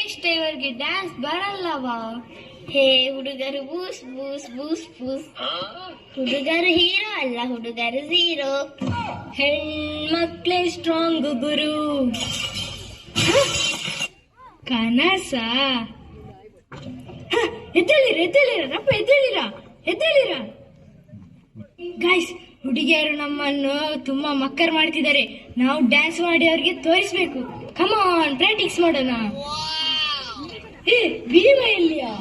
Next ಇವರಿಗೆ dance ಬರಲ್ಲವಾ? ಹೇ ಹುಡುಗರು ಬೂಸ್ ಬೂಸ್ ಬೂಸ್ ಬೂಸ್. ಹುಡುಗರು ಹೀರೋ ಅಲ್ಲ, ಹುಡುಗರು ಝೀರೋ. ಹೆಣ್ಮಕ್ಳೇ ಸ್ಟ್ರಾಂಗ್ ಗುರು. ಕನಸ. ಎದ್ದೇಳಿರಪ್ಪ, ಎದ್ದೇಳಿರ. ಗೈಸ್, ಹುಡುಗಿಯರು ನಮ್ಮನ್ನು ತುಂಬಾ ಮಕ್ಕರ್ ಮಾಡ್ತಿದ್ದಾರೆ. ನಾವು ಡ್ಯಾನ್ಸ್ ಮಾಡಿ ಅವ್ರಿಗೆ ತೋರಿಸ್ಬೇಕು. ಕಮಾನ್, ಪ್ರಾಕ್ಟೀಸ್ ಮಾಡೋಣ. ಏ ಭೀಮ ಎಲ್ಲಿಯಾ?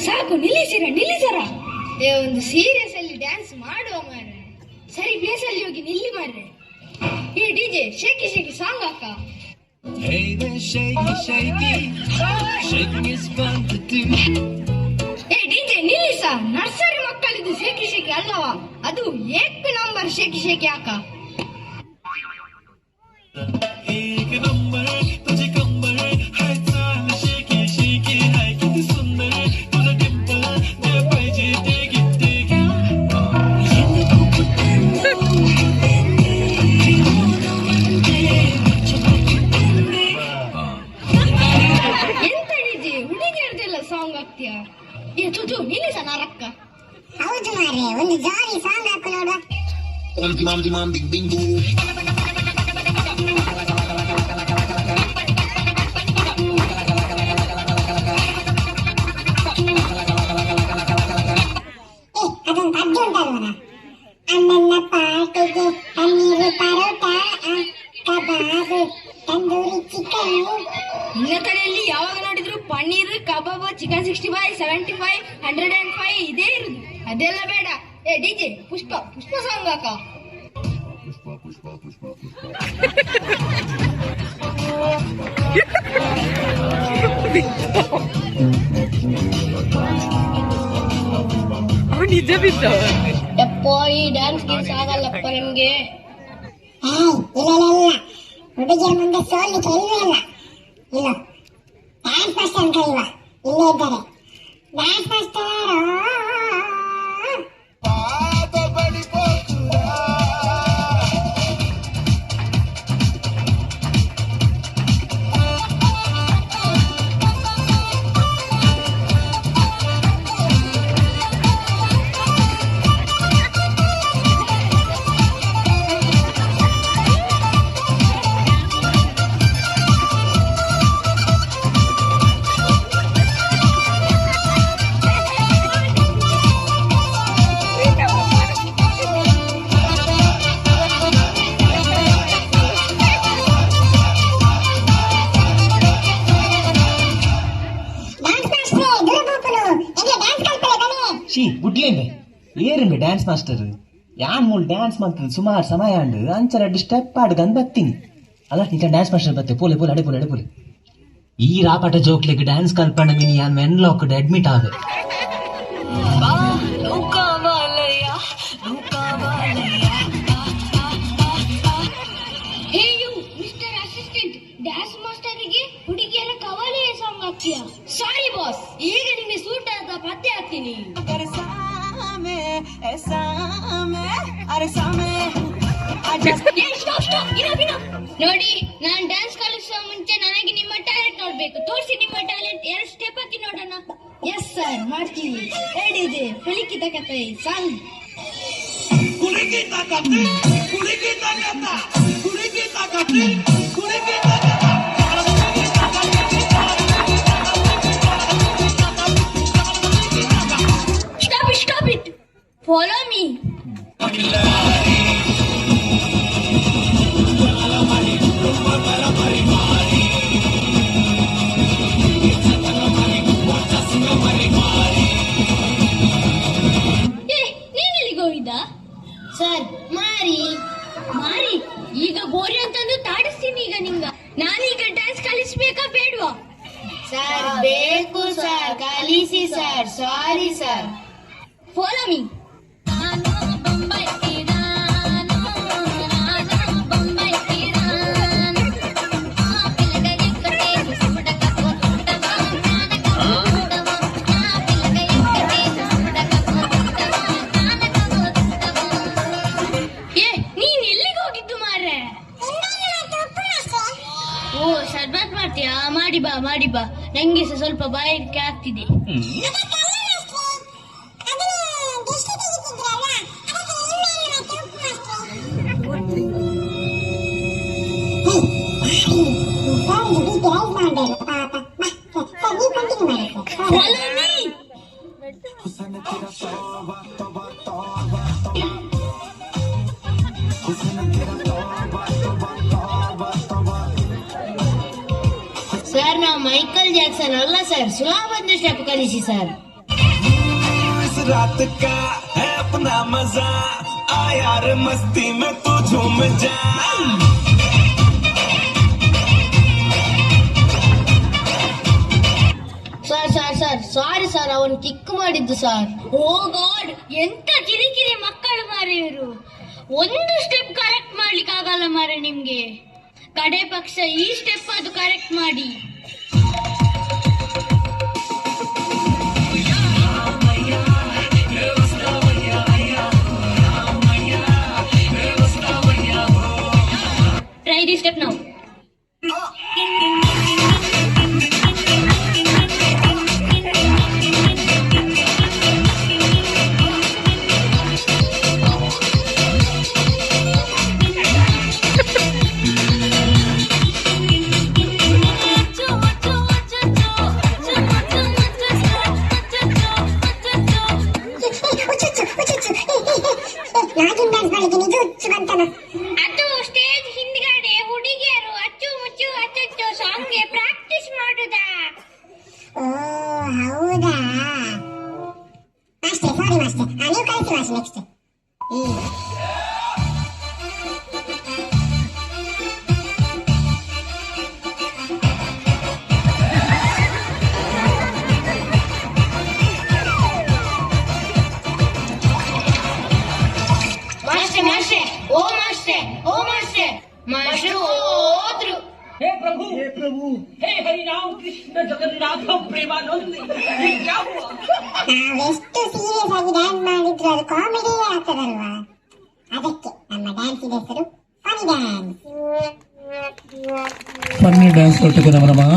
ಸಾಕು, ನಿಲ್ಲಿಸರ. ಒಂದು ಸೀರಿಯಸ್ ಅಲ್ಲಿ ಡ್ಯಾನ್ಸ್ ಮಾಡುವ ಮಾರ್ರೆ. ಸರಿ ಪ್ಲೇಸ್ ಅಲ್ಲಿ ಹೋಗಿ ನಿಲ್ಲಿ ಮಾರ್ರೆ. ಏ ಡಿಜೆ, ಶೇಕಿ ಶೇಕಿ ಸಾಂಗ್ ಹಾಕ. Hey there, shaky, shaky, shaking is fun to do. ಏ ಡಿಜೆ ನಿಲ್ಲಿಸ, ನರ್ಸರಿ ಮಕ್ಕಳಿದ್ದು ಶೇಕಿ ಶೇಕಿ ಅಲ್ಲವಾ, ಅದು ಏಕ್ ನಂಬರ್ ಶೇಕಿ ಶೇಕಿ ಹಾಕ. ಏಕ್ ನಂಬರ್ ತುझे कंबर है चाल shaky shaky है किती सुंदर तुझा डिंपल जे पाहिजे ते घेते का. ಎಂತ ಡಿಜೆ ಹುಡುಗಿಯರ್ದೆಲ್ಲ ಸಾಂಗ್ ಹಾಕ್ತೀಯಾ? ಏ ತುಜು ನಿಲ್ಲಿಸ ನಾರಕ್ಕ. ಹೌದು ಮಾರ್ರೆ, ಒಂದು ಜಾಲಿ ಸಾಂಗ್ ಹಾಕು ನೋಡುವ. ಮಾಮ್ ಬಿಂಗ್ ಬಿಂಗ್ ಬೂ. ಅದೊಂದು ಪದ್ಯ ಉಂಟಲ್ವನ, ಅಣ್ಣನ ಪಾಟಿಗೆ ಪನ್ನೀರು ಪರೋಟ, ಕಬಾಬ್, ತಂದೂರಿ ಚಿಕನ್. ನಿನ್ನ ಕಡೆಯಲ್ಲಿ ಯಾವಾಗ ನೋಡಿದ್ರು ಪನ್ನೀರ್, ಕಬಾಬ್, ಚಿಕನ್ 65, 75, 105 ಇದೇ ಇರುದು. ಅದೆಲ್ಲ ಬೇಡ. ಏ ಡಿಜೆ ಪುಷ್ಪ ಸಾಂಗ್ ಹಾಕ. ನಿಜ ಬಿದ್ದ ಯಪ್ಪ, ಈ ಡ್ಯಾನ್ಸ್ ಗೀನ್ಸ್ ಆಗಲ್ಲಪ್ಪ ನಮ್ಗೆ. ಇಲ್ಲ, ಹುಡುಗಿಯರ ಮುಂದೆ ಸೋಲಿಕ್ಕೆ ಇಲ್ವೇ ಇಲ್ಲ. ಇಲ್ಲ, ಡ್ಯಾನ್ಸ್ ಮಾಸ್ಟರ್ ಕರೀವ, ಇಲ್ಲೇ ಇದ್ದಾರೆ. ಡ್ಯಾನ್ಸ್ ಮಾಸ್ಟರ್ ಬುಡ್ಲೇಂಬೆ ಏರಿಂಬೆ ಡ್ಯಾನ್ಸ್ ಮಾಸ್ಟರ್ ಯಾನ್ ಮೂಲ್ ಡ್ಯಾನ್ಸ್ ಮಾಡ್ತದೆ ಸುಮಾರು ಸಮಯ ಅಂಡು ಅಂಚರ ಸ್ಟೆಪ್ ಆಡ್ಗಂದ್ ಬರ್ತೀನಿ ಅಲ್ಲ ಈಗ ಡ್ಯಾನ್ಸ್ ಮಾಸ್ಟರ್ ಬತ್ತೆ ಪೋಲೆ ಅಡೆಪೋಲೆ ಈ ರಾಪಾಟ ಜೋಕ್ಲೆಗ್ ಡ್ಯಾನ್ಸ್ ಕಲ್ಪಂಡ ಮಿನಿ ಯಾನ್ ವೆನ್ಲಾಕ್ಡ್ ಅಡ್ಮಿಟ್ ಆವೆ. ಡ್ಯಾನ್ಸ್ ಮಾಸ್ಟರ್ಗೆ ಹುಡುಗಿಯರ ಕವಲೆಯ ಸಾಂಗ್ ಹಾಕ್ತೀಯ? ಸಾರಿ ಬಾಸ್, ಈಗ ನಿಮಗೆ ಸೂಟ್ ಆದ ಪತ್ತೆ ಹಾಕ್ತೀನಿ. ನೋಡಿ, ನಾನ್ ಡ್ಯಾನ್ಸ್ ಕಲಿಸುವ ಮುಂಚೆ ನನಗೆ ನಿಮ್ಮ ಟ್ಯಾಲೆಂಟ್ ನೋಡ್ಬೇಕು. ತೋರಿಸಿ ನಿಮ್ಮ ಟ್ಯಾಲೆಂಟ್. 2 ಸ್ಟೆಪ್ ಹಾಕಿ ನೋಡೋಣ. ಎಸ್ ಸರ್, ಮಾಡ್ತೀವಿ. ರೆಡಿ ಫಲಿಕಿತ ಕತೆ song. Stop it. Follow me. Sir ಮಾರಿ ಈಗ ಗೋರಿ ಅಂತಂದು ತಾಡಿಸ್ತೀನಿ. ಈಗ ನಿಂಗ ನಾನೀಗ ಡ್ಯಾನ್ಸ್ ಕಲಿಸ್ಬೇಕಾ ಬೇಡವಾ? ಸರ್ ಬೇಕು ಸರ್, ಕಲಿಸಿ sir. Sorry sir. Follow me. ಮಾಡಿ ಬಾ, ನಂಗೆ ಸಹ ಸ್ವಲ್ಪ ಬಾಯಿಗೆ ಆಗ್ತಿದೆ. ಸರ್, ನಾವು ಮೈಕಲ್ ಜಾಕ್ಸನ್ ಅಲ್ಲ ಸರ್, ಸುಲಭ ಸ್ಟೆಪ್ ಕಲಿಸಿ ಸರ್. इस रात का है अपना मजा, आ यार मस्ती में तू झूम जा. Sir sir sir sorry sir, ಅವನು ಕಿಕ್ ಮಾಡಿದ್ದು ಸರ್. ಓ ಗಾಡ್, ಎಂತ ಕಿರಿಕಿರಿ ಮಕ್ಕಳು ಮಾರೆ ಇವರು. ಒಂದು ಸ್ಟೆಪ್ ಕರೆಕ್ಟ್ ಮಾಡ್ಲಿಕ್ಕೆ ಆಗಲ್ಲ ಮಾರೆ ನಿಮ್ಗೆ. ಕಡೆ ಪಕ್ಷ ಈ ಸ್ಟೆಪ್ ಅದು ಕರೆಕ್ಟ್ ಮಾಡಿ. Try this step now. ಅದು ಸ್ಟೇಜ್ ಹಿಂದ್ಗಡೆ ಹುಡುಗಿಯರು ಅಚ್ಚು ಮುಚ್ಚು ಅಚ್ಚು ಸಾಂಗ್ಗೆ ಪ್ರಾಕ್ಟೀಸ್ ಮಾಡುದಾ? ಓ ಹೌದಾ ಮಾಸ್ಟರ್, ಸಾರಿ ಮಾಸ್ಟರ್, ನೀವು ಕಳಿಸಿ ಮಾಸ್ಟರ್ ನೆಕ್ಸ್ಟ್. ಮಾಸ್ಟರ್ ಮಾಸ್ಟರ್, ಓ ಮಾಸ್ಟರ್, ಓ ಮಾಸ್ಟರ್, ಮಾಸ್ಟರ್ ಹೋದ್ರು. हे प्रभु, हे हरि राम कृष्ण जगन्नाथ प्रेमानंद, ये क्या हुआ? ನಾವೆಷ್ಟು ಸೀರಿಯಸ್ ಆಗಿ ಡ್ಯಾನ್ಸ್ ಮಾಡಿದ್ರು ಅದು ಕಾಮಿಡಿ ಆಗ್ತದಲ್ವಾ, ಅದಕ್ಕೆ ನಮ್ಮ ಡ್ಯಾನ್ಸ್ ಹೆಸರು ಫನಿ ಡ್ಯಾನ್ಸ್. ಫನ್ನಿ ಡ್ಯಾನ್ಸ್ ಕೊಟ್ಟಿಗೆ ನಮನಮ್ಮ.